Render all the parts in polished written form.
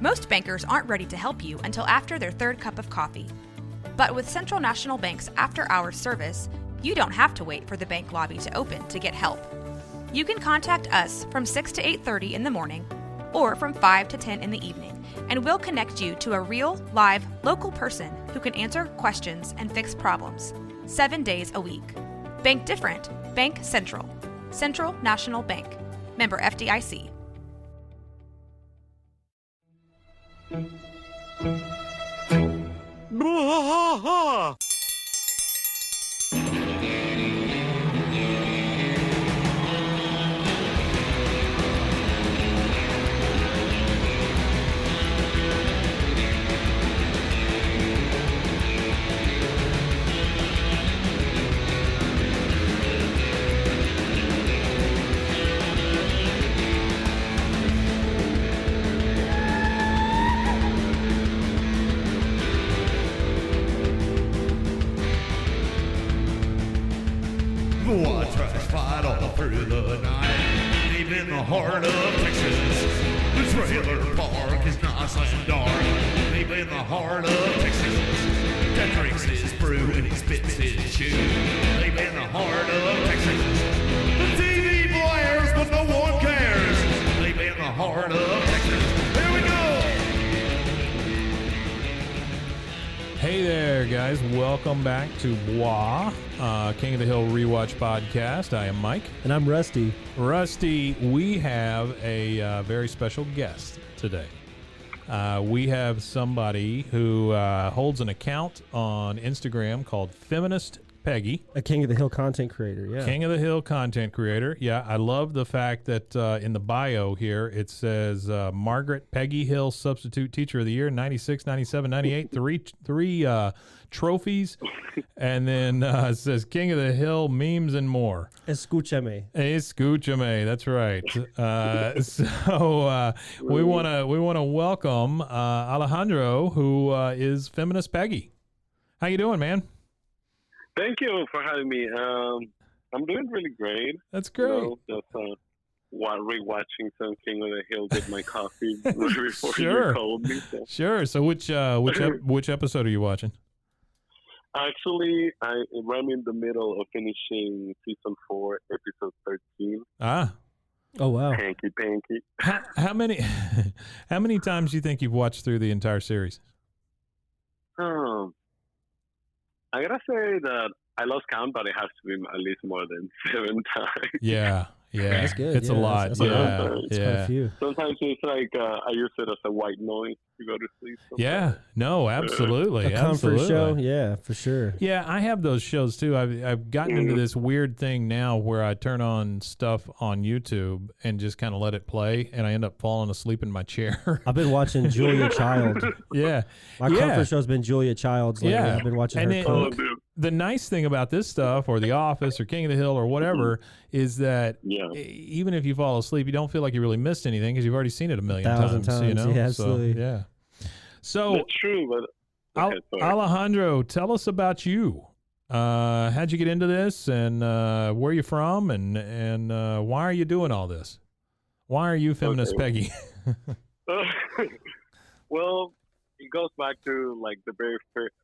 Most bankers aren't ready to help you until after their third cup of coffee. But with Central National Bank's after-hours service, you don't have to wait for the bank lobby to open to get help. You can contact us from 6 to 8:30 in the morning or from 5 to 10 in the evening, and we'll connect you to a real, live, local person who can answer questions and fix problems 7 days a week. Bank different. Bank Central. Central National Bank. Member FDIC. I tried to fight all through the night, deep in the heart of Texas. The trailer park is nice and dark, deep in the heart of Texas. That drinks his brew and he spits his chew, deep in the heart of Texas. The TV blares, but no one cares, deep in the heart of Texas. Here we go! Hey there, guys. Welcome back to Bois, King of the Hill Rewatch Podcast. I am Mike. And I'm Rusty. Rusty, we have a very special guest today. We have somebody who holds an account on Instagram called Feminist Peggy. A King of the Hill content creator, yeah. King of the Hill content creator. Yeah, I love the fact that in the bio here it says Margaret Peggy Hill Substitute Teacher of the Year, 96, 97, 98, three trophies. And then it says King of the Hill memes and more. Escúchame. Escúchame, that's right. We want to welcome Alejandro, who is Feminist Peggy. How you doing, man? Thank you for having me. I'm doing really great. That's great. Just rewatching some King of the Hill with my coffee before Sure. you called me. So. Sure. So which episode are you watching? Actually, I'm in the middle of finishing season 4, episode 13. Ah. Oh, wow. Hanky Panky. How many times do you think you've watched through the entire series? I gotta say that I lost count, but it has to be at least more than 7 times. Yeah. That's good. It's a lot. That's a lot. It's quite a Yeah. few. Sometimes it's like I use it as a white noise to go to sleep. Yeah. sometimes. No, absolutely. A comfort Absolutely. show, yeah, for sure. Yeah, I have those shows too. I've gotten into this weird thing now where I turn on stuff on YouTube and just kind of let it play, and I end up falling asleep in my chair. I've been watching Julia Child. Yeah. My comfort show's been Julia Child's lately. Yeah. I've been watching And her it- Oh, cook. dude. The nice thing about this stuff, or The Office, or King of the Hill, or whatever, is that Yeah. even if you fall asleep, you don't feel like you really missed anything because you've already seen it a million 1,000 times. You times. know? Yeah, absolutely. So, yeah. So, That's true, but okay, sorry. Alejandro, tell us about you. How'd you get into this, and where you from, and why are you doing all this? Why are you Feminist Peggy? Well, it goes back to like the very first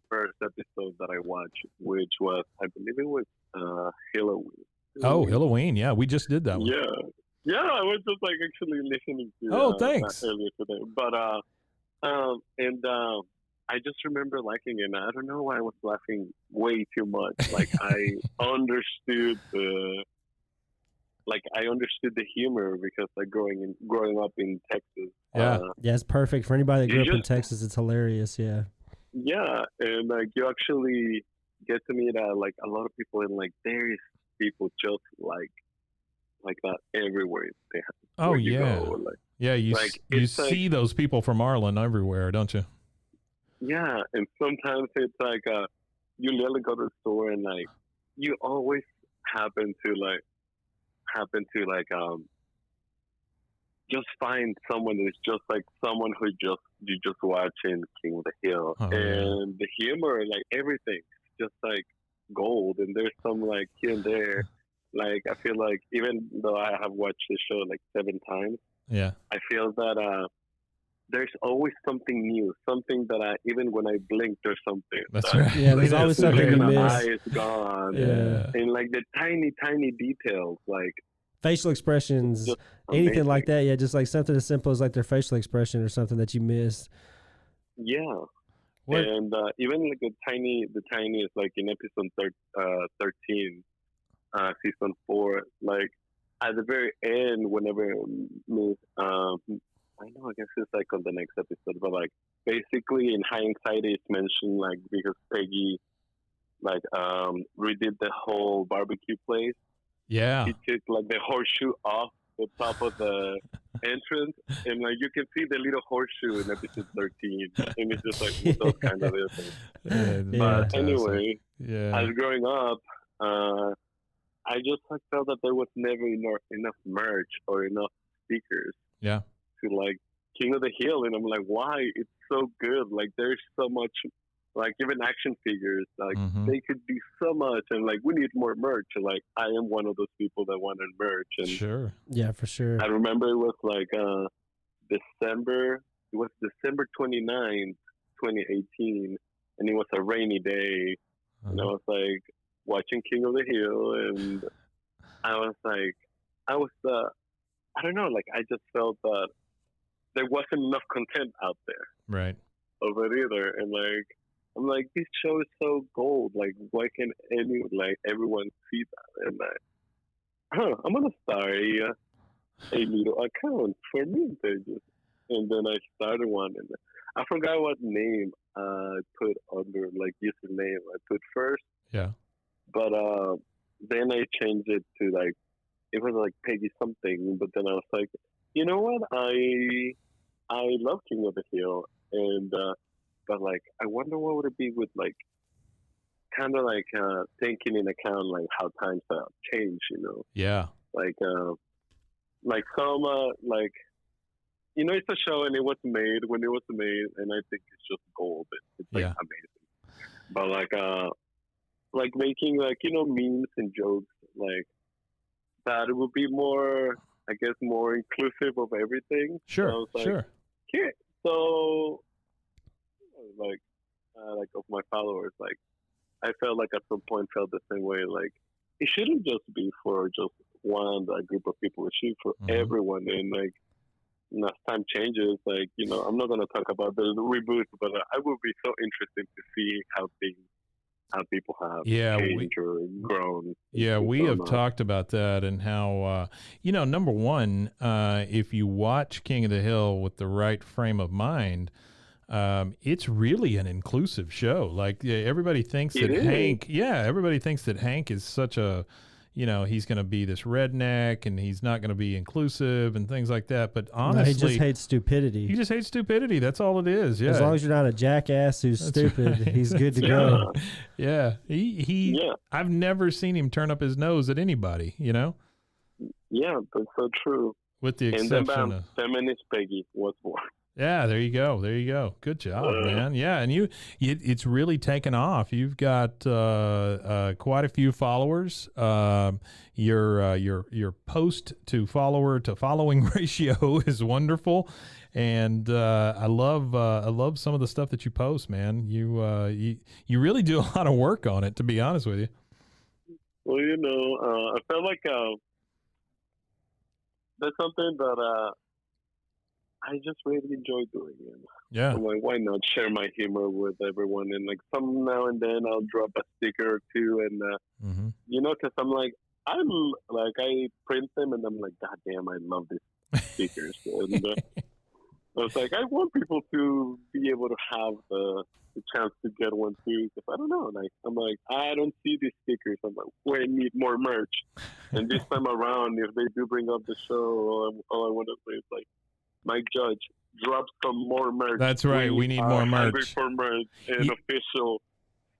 episode that I watched, which was, I believe it was Halloween. Oh, Halloween. Yeah, we just did that one. Yeah, I was just like actually listening to Oh, thanks. that earlier today. But I just remember liking it, and I don't know why I was laughing way too much. Like I understood the humor because like growing up in Texas. Yeah. Yeah, it's perfect. For anybody that You grew up in just- Texas, it's hilarious, yeah. Yeah, and like you actually get to meet like a lot of people, and like there is people just like that everywhere. They have, Oh, where you yeah. go, like, Yeah, you Like, you it's like- see those people from Arlen everywhere, don't you? yeah, and sometimes it's like you literally go to the store and like you always happen to just find someone who's just like someone who you just watching King of the Hill, Oh, yeah. and the humor, like everything, just like gold. And there's some like here and there, like I feel like even though I have watched the show like 7 times, Yeah. I feel that there's always something new, something that even when I blink, there's something. That's that- right. Yeah, there's like, always the something you second miss. eye is gone. Yeah. And like the tiny details, like Facial expressions, just anything like amazing. that. Yeah, just like something as simple as like their facial expression or something that you missed. Yeah. What? And even like the tiniest, like in episode 13, season 4, like at the very end, whenever I know, I guess it's like on the next episode, but like basically in hindsight, it's mentioned like because Peggy like redid the whole barbecue place. Yeah. He took like the horseshoe off the top of the entrance, and like you can see the little horseshoe in episode 13, and it's just like those kind of things. Yeah. But Fantastic. anyway, Yeah. as growing up, I just like, felt that there was never enough merch or enough speakers Yeah. to like King of the Hill, and I'm like, why? It's so good. Like there's so much, like even action figures, like Mhm. they could do so much, and like we need more merch. And like I am one of those people that wanted merch, and Sure. Yeah, for sure. I remember it was like December. It was December 29th, 2018, and it was a rainy day. And I was like watching King of the Hill, and I was I don't know, like I just felt that there wasn't enough content out there Right. of it either, and like I'm like, this show is so gold. Like, why can't everyone see that? And I'm gonna start a little account for meme pages, and then I started one, and I forgot what name I put under, like username I put first. Yeah. But then I changed it to like, it was like Peggy something. But then I was like, you know what? I love King of the Hill, and but like I wonder what would it be with like kind of like taking in account like how times have changed, you know, Yeah. like some like, you know, it's a show and it was made when it was made, and I think it's just gold. It's like Yeah. amazing. But like making like, you know, memes and jokes like that, it would be more, I guess, more inclusive of everything. So I Sure. was like, Sure. here, so like of my followers, like I felt like at some point felt the same way. Like it shouldn't just be for just one group of people. It should be for Mhm. everyone. And like as time changes, like, you know, I'm not gonna talk about the reboot, but I would be so interested to see how people have Yeah, changed or grown. Yeah, and we so have on. talked about that and how, number one, if you watch King of the Hill with the right frame of mind, it's really an inclusive show. Like everybody thinks It that is. everybody thinks that Hank is such a, he's going to be this redneck and he's not going to be inclusive and things like that. But No, honestly, he just hates stupidity. he just hates stupidity. That's all it is. Yeah. As long as you're not a jackass who's stupid, he's good to go. yeah. He Yeah. I've never seen him turn up his nose at anybody, Yeah, that's so true. with the And then exception bam, of. feminist Peggy was born. Yeah, there you go. There you go. Good job, man. Yeah, and it's really taken off. You've got quite a few followers. Your post to follower to following ratio is wonderful, and I love some of the stuff that you post, man. You really do a lot of work on it, to be honest with you. Well, you know, I felt like that's something that I just really enjoy doing. And Yeah, I'm like, why not share my humor with everyone? And like some now and then I'll drop a sticker or two, and mm-hmm. you know, because I'm like, I print them, and I'm like, God damn, I love these stickers. And I was like, I want people to be able to have the chance to get one too. Because I don't know, like I'm like, I don't see these stickers. I'm like, we need more merch. And this time around, if they do bring up the show, all I want to say is like, Mike Judge, drop some more merch. That's right. We need more hungry merch. for merch and official.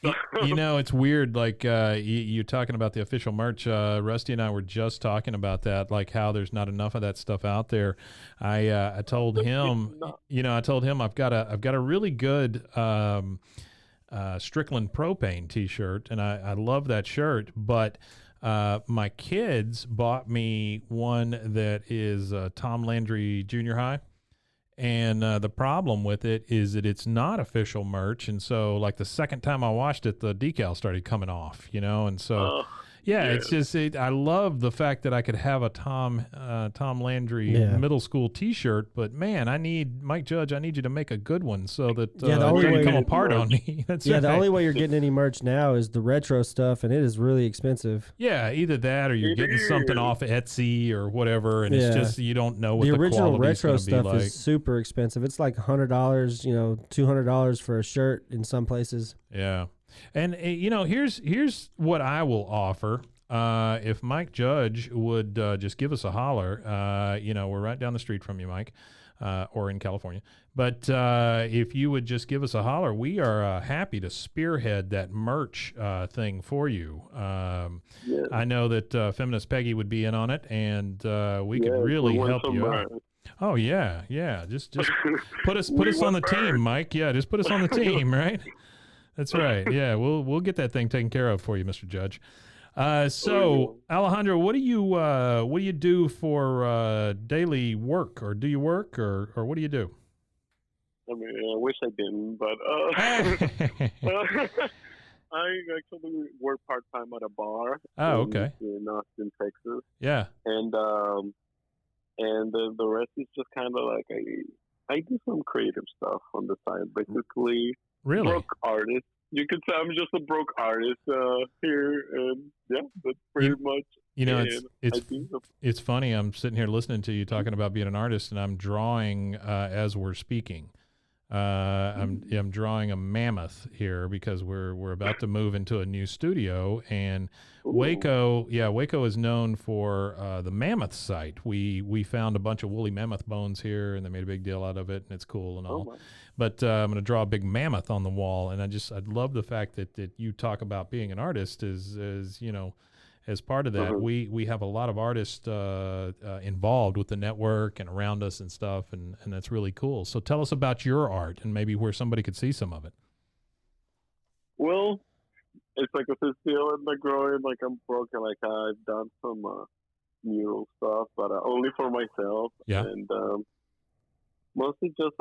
It's weird. Like you're talking about the official merch. Rusty and I were just talking about that, like how there's not enough of that stuff out there. I told him, I've got a really good Strickland Propane T-shirt, and I love that shirt. But my kids bought me one that is Tom Landry Junior High. And the problem with it is that it's not official merch. And so, like, the second time I washed it, the decal started coming off, you know? And so, yeah, it's just, I love the fact that I could have a Tom Landry middle school T-shirt, but man, Mike Judge, I need you to make a good one so that the it only doesn't way come you- apart on me. That's Yeah, the right. only way you're getting any merch now is the retro stuff, and it is really expensive. Yeah, either that or you're It getting something is. off Etsy or whatever, and Yeah. it's just you don't know what The the original quality's retro going to be stuff like. is super expensive. It's like $100, $200 for a shirt in some places. Yeah, and here's what I will offer. If Mike Judge would just give us a holler, we're right down the street from you, Mike, or in California. But if you would just give us a holler, we are happy to spearhead that merch thing for you. I know that Feminist Peggy would be in on it, and we could really help you out. Oh yeah. Just put us on the team, Mike. Yeah, just put us on the team, right? That's right. Yeah, we'll get that thing taken care of for you, Mr. Judge. So Alejandro, what do you do for daily work, or do you work, or what do you do? I mean, I wish I didn't, but I actually work part time at a bar. Oh, okay. In Austin, Texas, Yeah. and the rest is just kind of like I do some creative stuff on the side. Basically, Really? broke artist. You could say I'm just a broke artist here, and yeah, that's pretty much. It's funny. I'm sitting here listening to you talking about being an artist, and I'm drawing as we're speaking. I'm drawing a mammoth here because we're about to move into a new studio, and Waco is known for the mammoth site. We found a bunch of woolly mammoth bones here, and they made a big deal out of it, and it's cool and all. But I'm going to draw a big mammoth on the wall, and I'd love the fact that you talk about being an artist as part of that. We have a lot of artists involved with the network and around us and stuff, and that's really cool. So tell us about your art and maybe where somebody could see some of it. Well, it's like a still in the growing. Like I'm broken. Like I've done some mural stuff, but only for myself. Yeah. And mostly just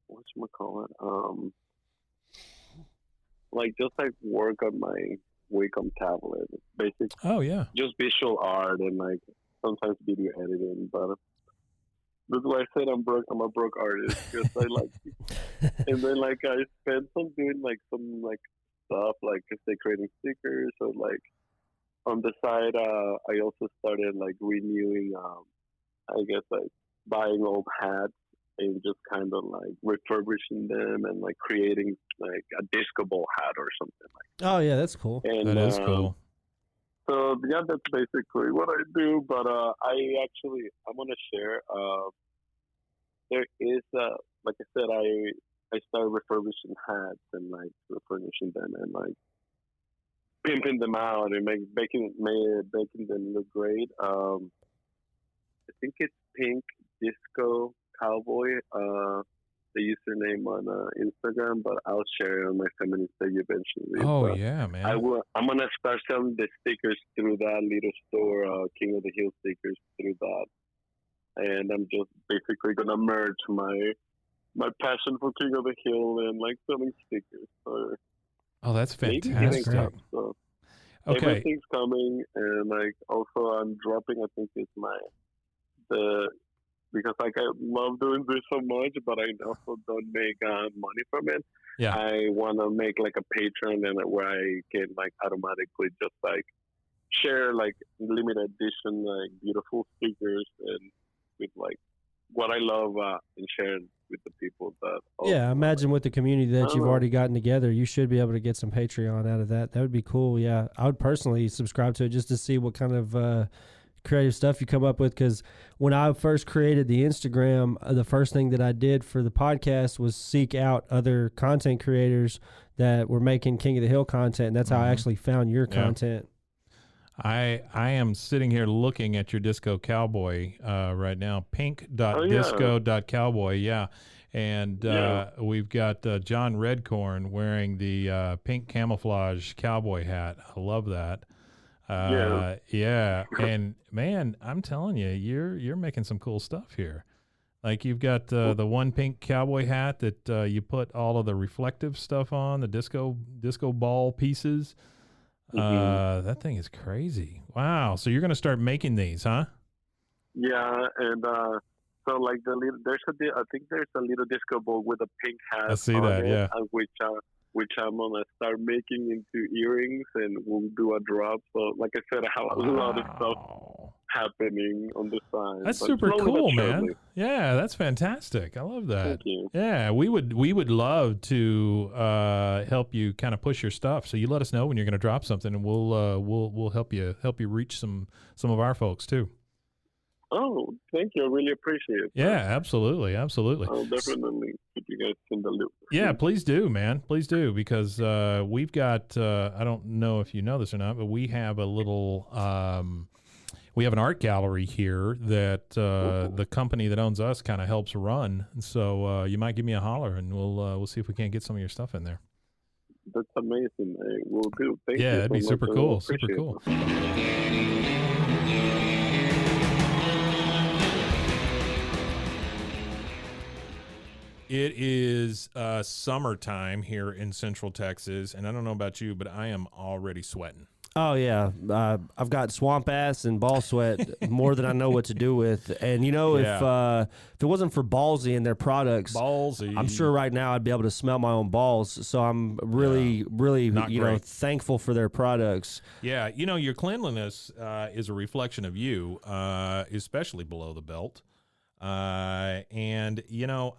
whatchamacallit, like just like work on my Wacom tablet, basically. Oh yeah. Just visual art and like sometimes video editing, but that's why I said I'm broke. I'm a broke artist because I like, and then like I spent some doing like some like stuff like say creating stickers or like on the side. I also started like renewing. I guess like buying old hats and just kind of like refurbishing them and like creating like a disco ball hat or something like. Oh yeah, that's cool. And, That is cool. So yeah, that's basically what I do. But I'm gonna share. There is like I said, I started refurbishing hats and like refurnishing them and like pimping them out and making them look great. I think it's Pink Disco Cowboy, the username on Instagram, but I'll share it on my feminist page eventually. Oh But yeah, man. I'm gonna start selling the stickers through that little store, King of the Hill stickers through that, and I'm just basically gonna merge my passion for King of the Hill and like selling stickers. So Oh, that's maybe fantastic. getting up, so Okay. everything's coming, and like also I'm dropping. I think it's because like I love doing this so much, but I also don't make money from it. Yeah. I want to make like a Patreon and where I can like automatically just like share like limited edition like beautiful stickers and with like what I love and share with the people that. Yeah, I imagine with the community that you've know. already gotten together, you should be able to get some Patreon out of that. That would be cool. Yeah, I would personally subscribe to it just to see what kind of creative stuff you come up with, because when I first created the Instagram, the first thing that I did for the podcast was seek out other content creators that were making King of the Hill content, and that's how I actually found your content. I am sitting here looking at your Disco Cowboy right now, pink.disco.cowboy, yeah. And we've got John Redcorn wearing the pink camouflage cowboy hat. I love that. Yeah. And man, I'm telling you, you're making some cool stuff here. Like you've got the one pink cowboy hat that you put all of the reflective stuff on, the disco ball pieces. That thing is crazy. Wow. So you're going to start making these, huh? Yeah, and so like I think there's a little disco ball with a pink hat. I see on that, it, yeah. Which I'm gonna start making into earrings, and we'll do a drop. So like I said, I have a lot of stuff happening on the side. That's but super slowly but cool, man. surely. Yeah, that's fantastic. I love that. Thank you. Yeah, we would love to help you kind of push your stuff. So you let us know when you're going to drop something, and we'll help you reach some of our folks too. Oh, thank you. I really appreciate it. Yeah, absolutely. I'll definitely keep you guys in the loop. Yeah, please do, man. Please do, because we've got, I don't know if you know this or not, but we have a little, we have an art gallery here that the company that owns us kind of helps run. So you might give me a holler, and we'll see if we can't get some of your stuff in there. That's amazing. We'll do. Thank you. Yeah, that'd be so super much. I cool. appreciate Super cool. it. It is summertime here in Central Texas, and I don't know about you, but I am already sweating. Oh yeah, I've got swamp ass and ball sweat more than I know what to do with. And you know, if it wasn't for Ballsy and their products, Ballsy, I'm sure right now I'd be able to smell my own balls. So I'm really thankful for their products. Yeah, you know, your cleanliness is a reflection of you, especially below the belt. And you know,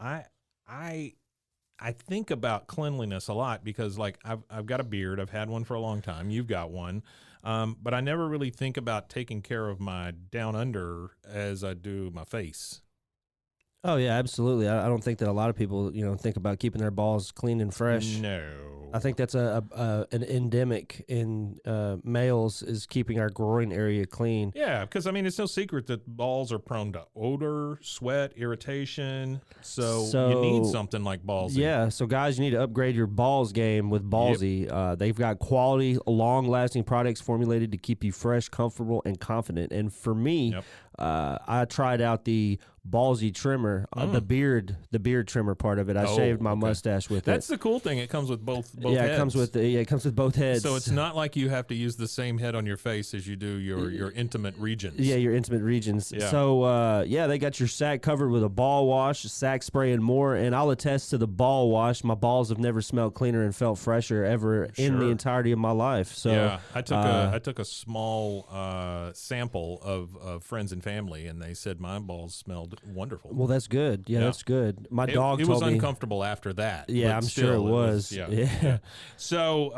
I think about cleanliness a lot because, like, I've got a beard. I've had one for a long time. You've got one. But I never really think about taking care of my down under as I do my face. Oh yeah, absolutely. I don't think that a lot of people, think about keeping their balls clean and fresh. No. I think that's an endemic in males is keeping our groin area clean. Yeah, because, I mean, it's no secret that balls are prone to odor, sweat, irritation. So you need something like Ballsy. Yeah, so guys, you need to upgrade your balls game with Ballsy. Yep. They've got quality, long-lasting products formulated to keep you fresh, comfortable, and confident. And for me, I tried out the Ballsy trimmer, the beard trimmer part of it. I shaved my mustache with it. That's the cool thing. It comes with both heads. It comes with both heads. So it's not like you have to use the same head on your face as you do your intimate regions. Yeah, your intimate regions. Yeah. So they got your sack covered with a ball wash, sack spray, and more. And I'll attest to the ball wash. My balls have never smelled cleaner and felt fresher ever in the entirety of my life. So yeah, I took a small sample of friends and family, and they said my balls smelled wonderful. Well, that's good. Yeah, that's good. My dog it told was me uncomfortable after that. Yeah, I'm sure it was. Yeah. So,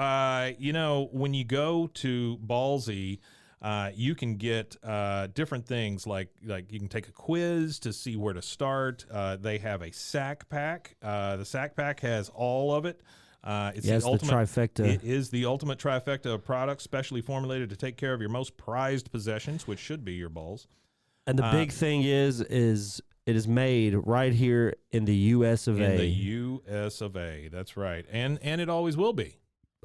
when you go to Ballsy, you can get different things like you can take a quiz to see where to start. They have a sack pack. The sack pack has all of it. It's the ultimate trifecta. It is the ultimate trifecta of products, specially formulated to take care of your most prized possessions, which should be your balls. And the big thing is it is made right here in the U.S. of A. In the U.S. of A. That's right. And it always will be.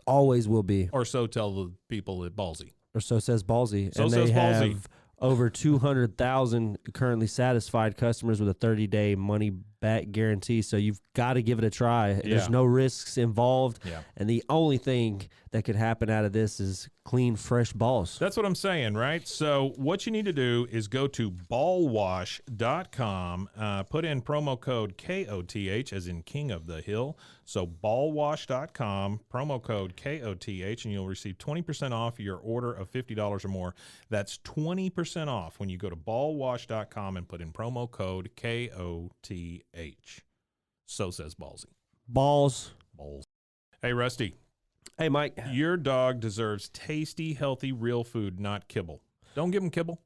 Always will be. Or so tell the people at Ballsy. Or so says Ballsy. So and says they Ballsy. have over 200,000 currently satisfied customers with a 30-day money-back guarantee. So you've got to give it a try. Yeah. There's no risks involved. Yeah. And the only thing that could happen out of this is clean, fresh balls. That's what I'm saying, right? So what you need to do is go to ballwash.com, put in promo code KOTH, as in King of the Hill. So ballwash.com, promo code KOTH, and you'll receive 20% off your order of $50 or more. That's 20% off when you go to ballwash.com and put in promo code KOTH. So says Ballsy. Balls. Hey, Rusty. Hey, Mike. Your dog deserves tasty, healthy, real food, not kibble. Don't give him kibble.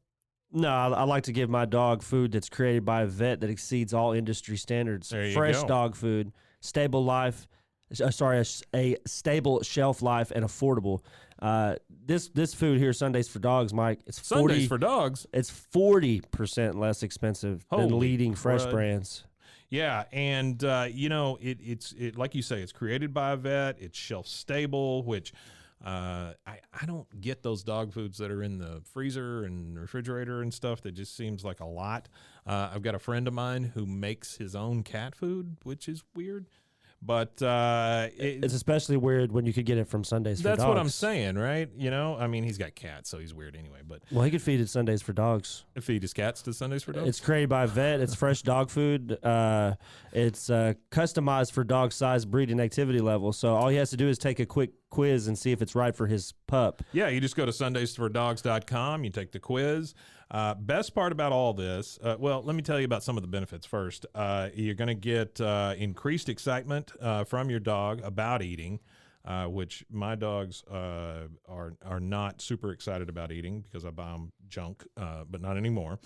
No, I like to give my dog food that's created by a vet that exceeds all industry standards. There you Fresh go. dog food, stable life, a stable shelf life, and affordable. This food here, Sundays for Dogs, Mike, it's Sundays for Dogs. It's 40% less expensive than Holy leading fresh crud. brands. Yeah, and it's like you say, it's created by a vet. It's shelf stable, which I don't get those dog foods that are in the freezer and refrigerator and stuff. That just seems like a lot. I've got a friend of mine who makes his own cat food, which is weird. But it's especially weird when you could get it from Sundays for Dogs. That's what I'm saying, right? You know, I mean, he's got cats, so he's weird anyway. But well, he could feed it Sundays for Dogs. Feed his cats to Sundays for Dogs? It's created by a vet. It's fresh dog food. It's customized for dog size, breed, and activity level. So all he has to do is take a quick quiz and see if it's right for his pup. Yeah, you just go to sundaysfordogs.com. You take the quiz. Best part about all this, well, let me tell you about some of the benefits first. You're going to get increased excitement from your dog about eating, which my dogs are not super excited about eating because I buy them junk, but not anymore.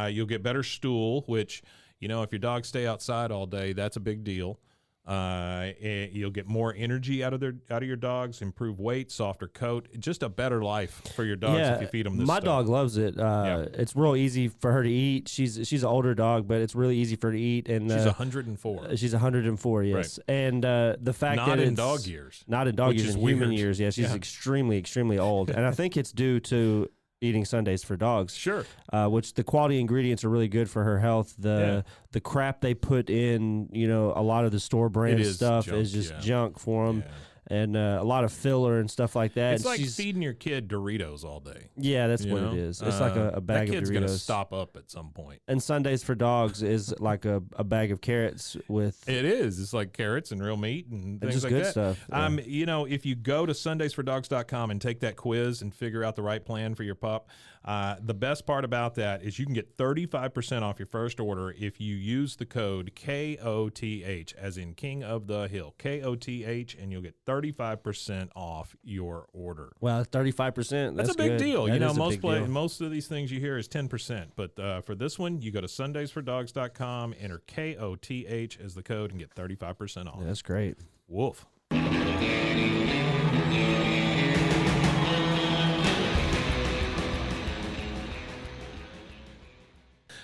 You'll get better stool, which, you know, if your dogs stay outside all day, that's a big deal. You'll get more energy out of your dogs, improve weight, softer coat, just a better life for your dogs if you feed them this my stuff. dog loves it. It's real easy for her to eat. She's an older dog, but it's really easy for her to eat. And she's 104. She's 104, yes. Right. And the fact not that in it's dog years, not in dog years, in human years. Yeah, she's extremely old, and I think it's due to eating Sundays for Dogs. Sure. Which the quality ingredients are really good for her health. The crap they put in, you know, a lot of the store brand stuff is just junk for them. Yeah. And a lot of filler and stuff like that. It's like feeding your kid Doritos all day. Yeah, that's what it is. It's like a bag of Doritos. That kid's going to stop up at some point. And Sundays for Dogs is like a bag of carrots with... It is. It's like carrots and real meat and things just like good that. Stuff. Yeah. You know, if you go to sundaysfordogs.com and take that quiz and figure out the right plan for your pup, the best part about that is you can get 35% off your first order if you use the code KOTH, as in King of the Hill, KOTH, and you'll get 35% off your order. Wow, 35%. That's a big deal. That you know, most of these things you hear is 10%, but for this one, you go to sundaysfordogs.com, enter KOTH as the code, and get 35% off. Yeah, that's great. Woof.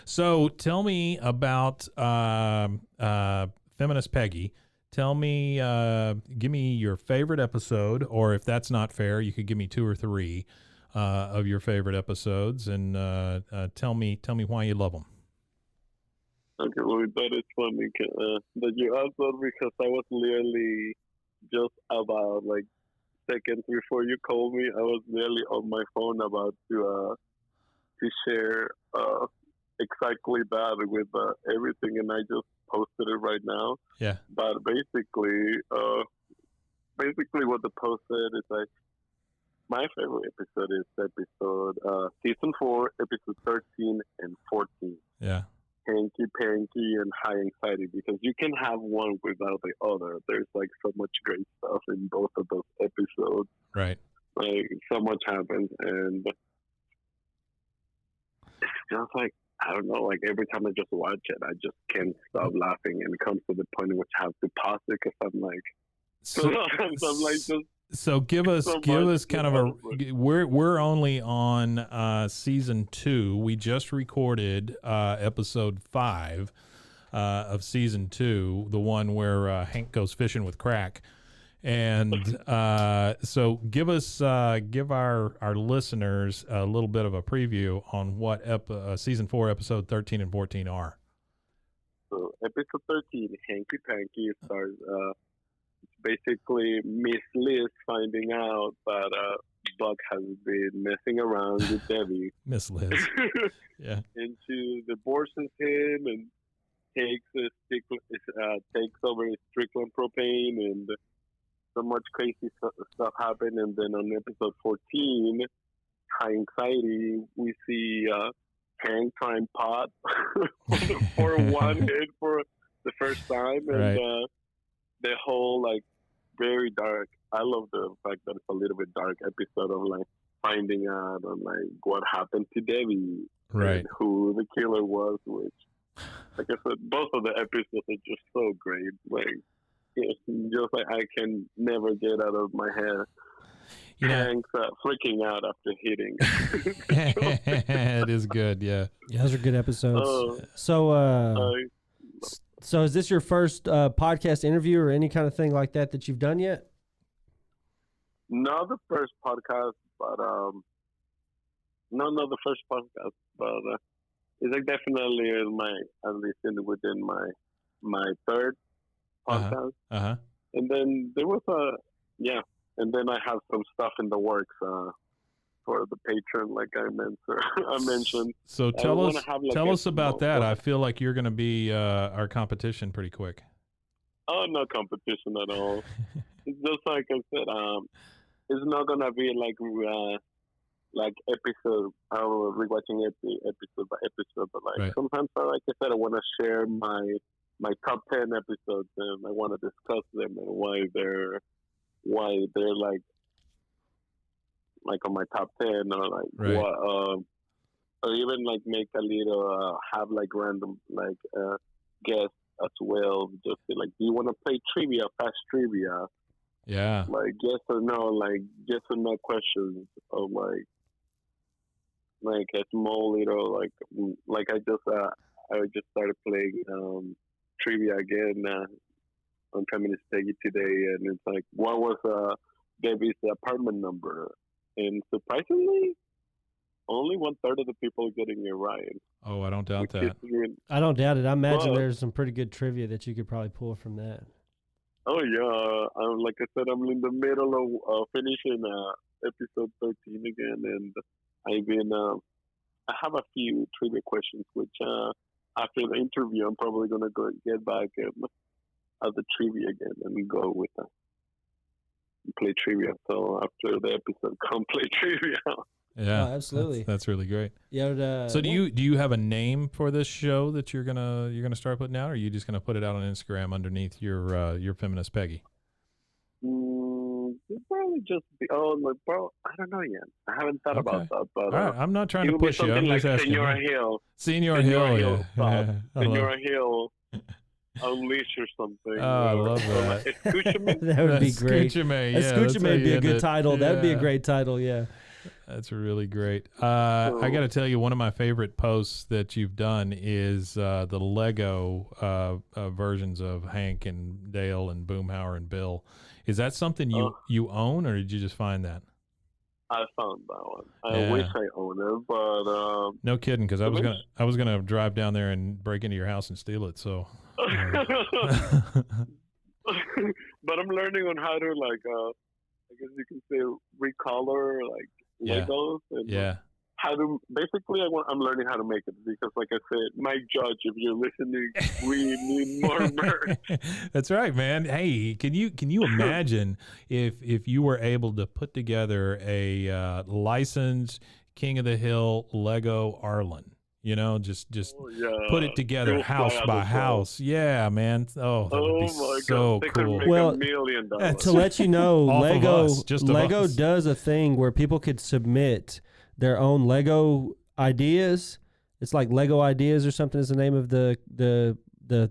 So tell me about Feminist Peggy. Tell me, give me your favorite episode, or if that's not fair, you could give me 2 or 3 of your favorite episodes, and tell me why you love them. Okay, well, that is funny that you asked that, because I was literally just about seconds before you called me. I was literally on my phone about to share exactly that with everything, and I just posted it right now. Yeah. But basically what the post said is my favorite episode is episode season 4, episode 13 and 14. Yeah. Hanky Panky and High Anxiety, because you can have one without the other. There's so much great stuff in both of those episodes. Right. So much happens, and it's just I don't know, every time I just watch it, I just can't stop laughing, and it comes to the point in which I have to pause it, because I'm so give us kind of a, we're only on season 2. We just recorded episode 5 of season 2, the one where Hank goes fishing with crack. And so give our listeners a little bit of a preview on what season 4, episode 13 and 14 are. So episode 13, Hanky Panky, stars basically Miss Liz finding out that Buck has been messing around with Debbie. Miss Liz. Yeah. And she divorces him and takes over his Strickland propane, and so much crazy stuff happened. And then on episode 14, High Anxiety, we see Hank trying pot for one hit for the first time, and the whole very dark. I love the fact that it's a little bit dark episode of finding out on what happened to Debbie, right? And who the killer was. Which, like I said, both of the episodes are just so great. I can never get out of my head. Hank's freaking out after hitting. It is good, yeah. Yeah, those are good episodes. So is this your first podcast interview or any kind of thing like that you've done yet? not the first podcast, but not the first podcast, but it's like definitely in my, at least within my third podcast. Uh-huh. And then there was and then I have some stuff in the works for the Patreon, like I mentioned. So I tell wanna us have, like, tell a us about small that. I podcast. feel like you're going to be our competition pretty quick. Oh, no competition at all. It's just like I said. It's not gonna be like episode. I'm rewatching episode by episode, but like Right. sometimes, like I said, I want to share my top 10 episodes, and I want to discuss them and why they're like on my top 10, or like Right. what, or even like make a little have like random like guests as well. Just say, like, do you want to play trivia, fast trivia? Yeah. Like yes or no, like yes or no questions, or like a small little like I just started playing trivia again on Feminist Peggy today, and it's like, what was Debbie's apartment number? And surprisingly, only 1/3 of the people getting it right. Oh, I don't doubt Which that. is really, I don't doubt it. I imagine Well- there's some pretty good trivia that you could probably pull from that. oh yeah, like I said, I'm in the middle of finishing episode 13 again, and I've been I have a few trivia questions, which after the interview, I'm probably gonna go get back and at the trivia again and go with play trivia. So after the episode, come play trivia. Yeah. Oh, absolutely. That's really great. Yeah. So do you have a name for this show that you're gonna start putting out, or are you just gonna put it out on Instagram underneath your Feminist Peggy? It'll probably just be bro. I don't know yet. I haven't thought Okay. about that, but All right, I'm not trying to it'll be push you. I'm something like just asking. Senora Hill. Senor Senora Hill, Hill yeah. style. I love- Senora Hill Unleash or something. Oh, I love that. Escúchame. that would be great. Scoochame, A yeah, Scoochame that's how would be you a end good it. title. That'd be a Yeah. great title. Yeah. That's really great. I got to tell you, one of my favorite posts that you've done is the Lego versions of Hank and Dale and Boomhauer and Bill. Is that something you own, or did you just find that? I found that one. I Yeah. wish I owned it, but No kidding, because I Really? was gonna drive down there and break into your house and steal it. So. but I'm learning on how to I guess you can say recolor Yeah. Legos and Yeah. how to basically I'm learning how to make it, because like I said, Mike Judge, if you're listening, we need more merch. That's right, man. Hey, can you imagine if you were able to put together a licensed King of the Hill Lego Arlen? You know, just Oh, yeah. put it together It'll house fly out by the wall. house. Yeah, man. Oh, that would Oh be my so god, they could cool. make Well, $1 million. To let you know, Off of Lego us, just of Lego us. does a thing where people could submit their own Lego ideas. It's like Lego Ideas or something is the name of the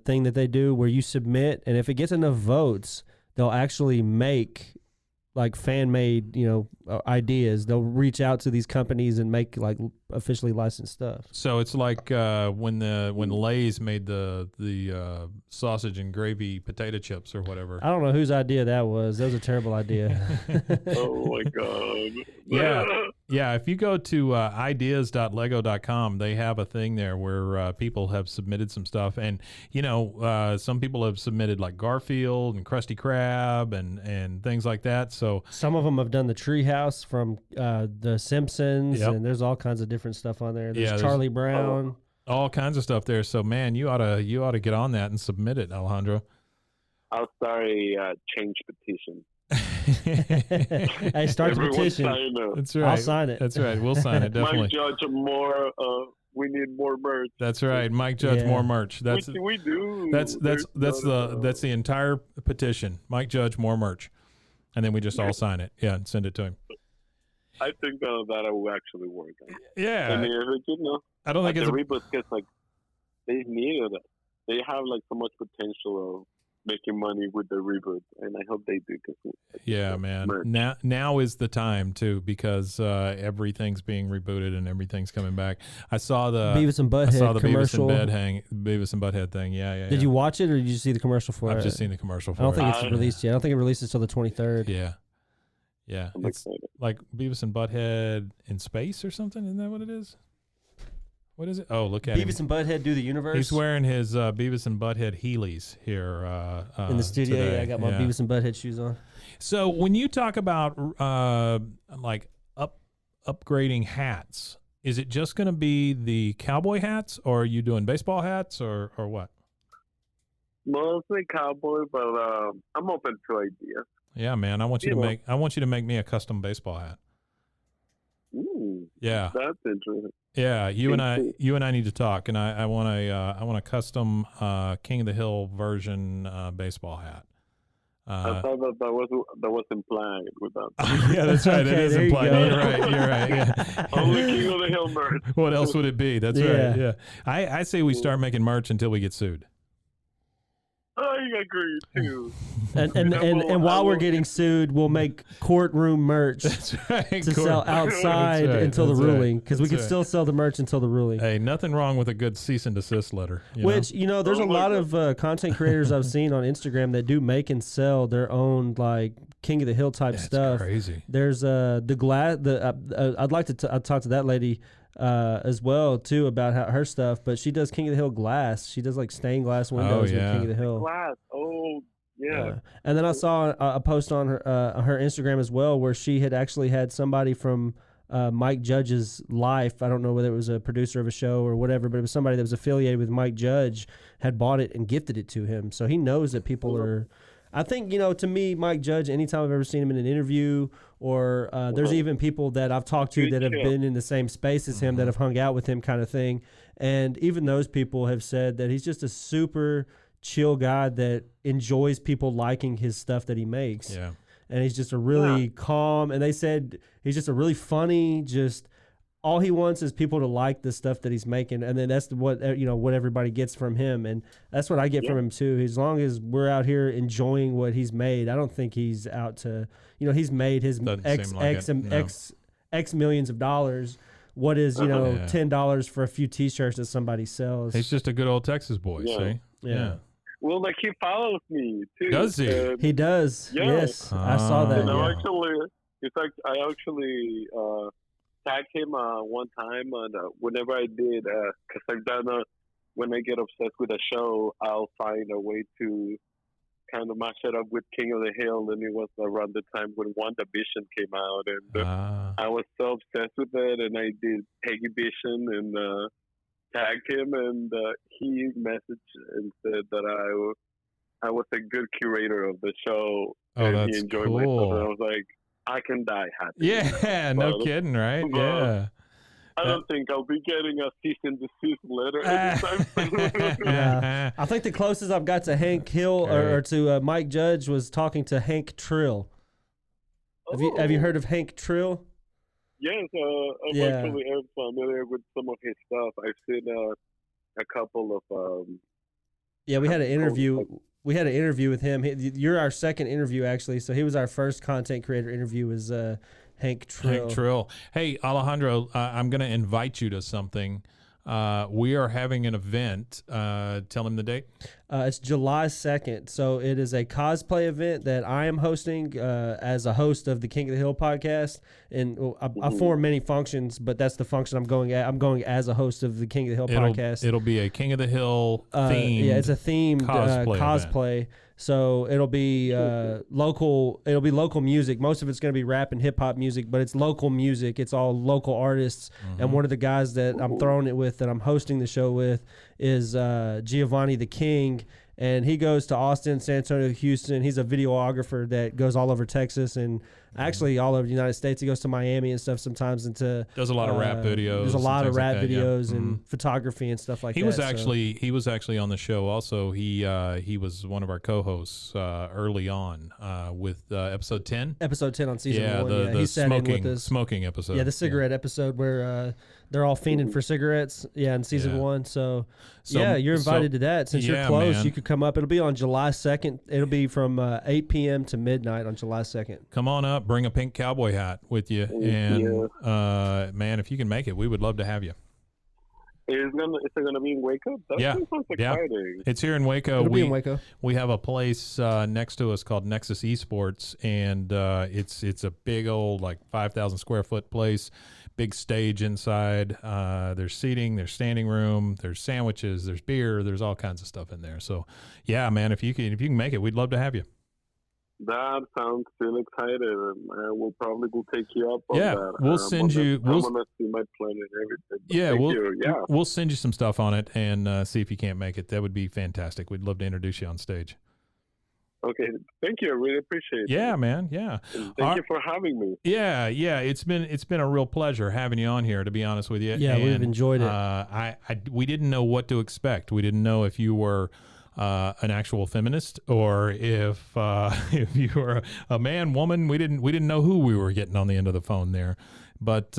thing that they do, where you submit, and if it gets enough votes, they'll actually make like fan made, ideas. They'll reach out to these companies and make like officially licensed stuff. So it's like when Lay's made the sausage and gravy potato chips or whatever. I don't know whose idea that was. That was a terrible idea. Oh my god. Yeah. Yeah, if you go to ideas.lego.com, they have a thing there where people have submitted some stuff. And, some people have submitted like Garfield and Krusty Krab and things like that. So, Some of them have done the Treehouse from The Simpsons, Yep. and there's all kinds of different stuff on there. There's Yeah, there's- Charlie Brown. all kinds of stuff there. So, man, you ought to get on that and submit it, Alejandro. I'll start a change petition. Hey, start the Everyone petition. sign up. That's right. I'll sign it. That's right. We'll sign it, Mike definitely. Judge, more. We need more merch. That's right. Mike Judge, Yeah. more merch. That's we do. that's There's the entire petition. Mike Judge, more merch, and then we just all sign it. Yeah, and send it to him. I think that will actually work. I Yeah, mean, I don't think the it's. reboot gets they needed it. They have so much potential of making money with the reboot, and I hope they do. Yeah, man. merch. Now is the time too, because everything's being rebooted and everything's coming back. I saw the Beavis and I saw Butthead the commercial. Beavis and Butthead thing. Yeah. Did you watch it, or did you see the commercial for it? I've just seen the commercial for I don't it. think it's released yet. I don't think it releases till the 23rd. Yeah. Yeah, I'm it's excited. like Beavis and Butthead in space or something. Isn't that what it is? What is it? Oh, look at Beavis him. and Butthead do the universe. He's wearing his Beavis and Butthead Heelys here in the studio. today. Yeah, I got my Beavis and Butthead shoes on. So when you talk about like upgrading hats, is it just going to be the cowboy hats, or are you doing baseball hats, or what? Mostly cowboy, but I'm open to ideas. Yeah, man, I want you to make me a custom baseball hat. Ooh, Yeah, that's interesting. yeah. You and I need to talk, and I want a custom King of the Hill version baseball hat. I thought that was implied with that. Yeah, that's right. It Okay, is there you implied. go. You're right. You're right. Yeah. Only King of the Hill merch. What else would it be? That's Yeah. right. Yeah. I say we start making merch until we get sued. I agree too. And while we're getting sued, we'll make courtroom merch That's right. to sell outside That's right, until the that's right, ruling, because we that's could right. still sell the merch until the ruling. Hey, nothing wrong with a good cease and desist letter. Which, there's Oh a my lot God. of content creators I've seen on Instagram that do make and sell their own like King of the Hill type That's stuff. crazy. There's I'd like to I'd talk to that lady as well too about her stuff, but she does King of the Hill glass. She does like stained glass windows yeah. with King of the Hill. Glass. Oh, yeah. And then I saw a post on her Instagram as well where she had actually had somebody from Mike Judge's life. I don't know whether it was a producer of a show or whatever, but it was somebody that was affiliated with Mike Judge, had bought it and gifted it to him. So he knows that people are. I think, to me, Mike Judge, anytime I've ever seen him in an interview, or there's even people that I've talked to that have been in the same space as him, that have hung out with him kind of thing. And even those people have said that he's just a super chill guy that enjoys people liking his stuff that he makes. Yeah. And he's just a really calm, and they said he's just a really funny, just all he wants is people to like the stuff that he's making, and then that's what everybody gets from him, and that's what I get from him too. As long as we're out here enjoying what he's made, I don't think he's out to, he's made his X millions of dollars. What is $10 for a few T-shirts that somebody sells? He's just a good old Texas boy. Yeah. See? Yeah. Well, like he follows me too. Does he? And, He does. Yeah. Yes, I saw that. and Oh. I actually tagged him one time, and whenever I did, because I've done when I get obsessed with a show, I'll find a way to kind of mash it up with King of the Hill, and it was around the time when WandaVision came out, and I was so obsessed with it, and I did Peggy Vision and tagged him, and he messaged and said that I was a good curator of the show, Oh, and that's he enjoyed my stuff, and cool. I was like, I can die happy. Yeah, no kidding, right? But- Yeah. I don't think I'll be getting a cease and desist letter anytime soon. Yeah. I think the closest I've got to Hank Hill or to Mike Judge was talking to Hank Trill. Have you heard of Hank Trill? Yes, I'm actually familiar with some of his stuff. I've seen a couple of. Yeah, we had an interview. We had an interview with him. You're our second interview, actually. So he was our first content creator interview. Was Hank Trill? Hank Trill. Hey, Alejandro, I'm going to invite you to something. We are having an event. Tell him the date. It's July 2nd. So it is a cosplay event that I am hosting as a host of the King of the Hill podcast. And I form many functions, but that's the function I'm going at. I'm going as a host of the King of the Hill podcast. It'll be a King of the Hill themed. Yeah, it's a themed cosplay. So it'll be local. It'll be local music. Most of it's going to be rap and hip hop music, but it's local music. It's all local artists. And one of the guys that I'm throwing it with, that I'm hosting the show with, is Giovanni the King. And he goes to Austin, San Antonio, Houston. He's a videographer that goes all over Texas and actually all over the United States. He goes to Miami and stuff sometimes, and does a lot of rap videos. There's a lot of and things rap like that, yeah. videos and photography and stuff like that. He was actually on the show also. He was one of our co-hosts early on with episode 10. Episode 10 on season 1. The he sat in with us. smoking episode. Yeah, the cigarette episode where they're all fiending for cigarettes. Yeah, in season 1. So you're invited to that. Since you're close, man. you could come up. It'll be on July 2nd. It'll be from 8 p.m. to midnight on July 2nd. Come on up, bring a pink cowboy hat with you, and man, if you can make it, we would love to have you. Is it gonna be in Waco? That Yeah. sounds Yeah. exciting. It's here in Waco. It'll be in Waco. We have a place next to us called Nexus Esports, and it's a big old, like, 5,000 square foot place, big stage inside. There's seating, there's standing room, there's sandwiches, there's beer, there's all kinds of stuff in there. So yeah, man, if you can make it, we'd love to have you. That sounds still exciting. We'll probably go take you up on Yeah, that. we'll send you. I'm gonna see my plan and everything. Yeah, Thank you. Yeah. we'll send you some stuff on it and see if you can't make it. That would be fantastic. We'd love to introduce you on stage. Okay. Thank you. I really appreciate it. Yeah, man. Yeah. And thank you for having me. Yeah. It's been a real pleasure having you on here, to be honest with you. Yeah, we've And, enjoyed it. we didn't know what to expect. We didn't know if you were an actual feminist or if you were a man, woman. We didn't know who we were getting on the end of the phone there. But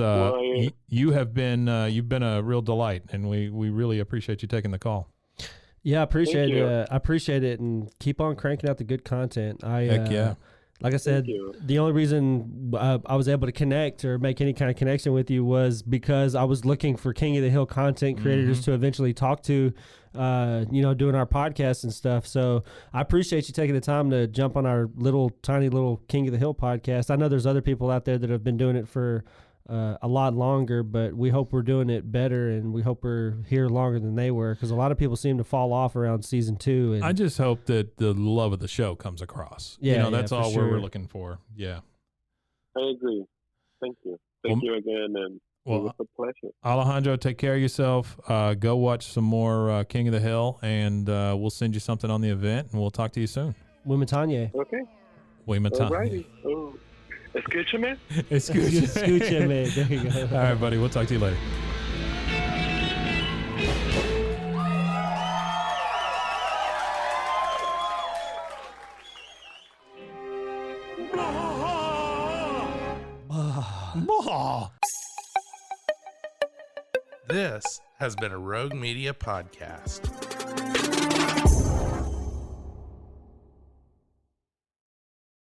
you have been you've been a real delight, and we really appreciate you taking the call. Yeah, I appreciate you. it. I appreciate it, and keep on cranking out the good content. Heck yeah. Like I said, you. the only reason I was able to connect or make any kind of connection with you was because I was looking for King of the Hill content creators to eventually talk to, doing our podcast and stuff. So I appreciate you taking the time to jump on our tiny little King of the Hill podcast. I know there's other people out there that have been doing it for a lot longer, but we hope we're doing it better, and we hope we're here longer than they were, because a lot of people seem to fall off around season 2. And I just hope that the love of the show comes across. Yeah, that's for all sure. we're looking for. Yeah. I agree. Thank you. Thank you again, and it was a pleasure. Alejandro, take care of yourself. Go watch some more King of the Hill, and we'll send you something on the event, and we'll talk to you soon. Wimitanye. Okay. Wimitanye. Alrighty. Oh. Escúchame. Escucha me. There you go. All right, buddy. We'll talk to you later. This has been a Rogue Media podcast.